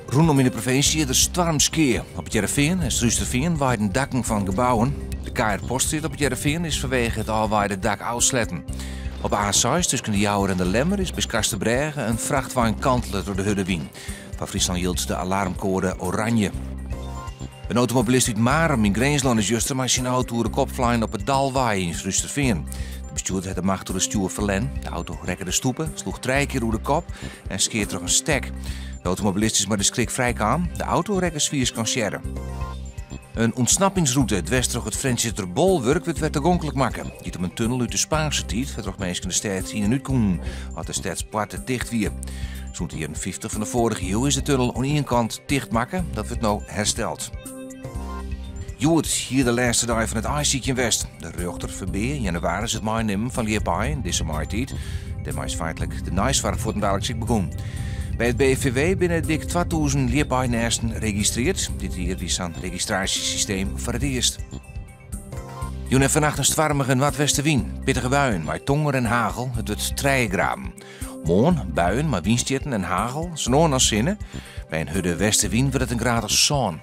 Rondom in de provincie er stormskeer. Op het Jereveen en Struisterveen waaiden dakken van gebouwen. De KR Postrit op het Jereveen is vanwege het alwaaide dak uitsletten. Op A6 tussen de Jouwer en de Lemmer is bij Kasterbrege een vrachtwagen kantelen door de Huddewien. Van Friesland hield de alarmcode oranje. Een automobilist uit Marum in Greensland is juist maar zijn auto door de kop vliegen op het Dalwaai in Struisterveen. De bestuurder had de macht door de stuur verlen. De auto rekte de stoepen, sloeg 3 keer door de kop en skeert terug een stek. De automobilist is maar de schrik vrij aan. De auto rekken zwiers kan sharen. Een ontsnappingsroute dwars door het Friendship Bolwerk werd te gonkelijk maken. Niet om een tunnel uit de Spaanse tijd, vertrok mensen de stad in en uit kon, had de stadspoorten dicht weer. Zo'n 50 van de vorige eeuw is de tunnel aan één kant dicht maken, dat wordt nou hersteld. Joet, hier de laatste dag van het ijsziekje in West. De rechter verbeer in januari is het meenemen van Liepaaien, deze maartijd. De is feitelijk de naisvark voor het dadelijk ziek begon. Bij het BVW binnen dik 2000 Liepaaienesten registreerd. Dit hier is aan het registratiesysteem voor het eerst. Joen en vannacht een stormige Noordwestenwind. Pittige buien, maar tonger en hagel. Het wordt treigraven. Morgen buien, maar windstjerten en hagel. Snoren als zinnen. Bij een hudde westenwind wordt het een graad als zon.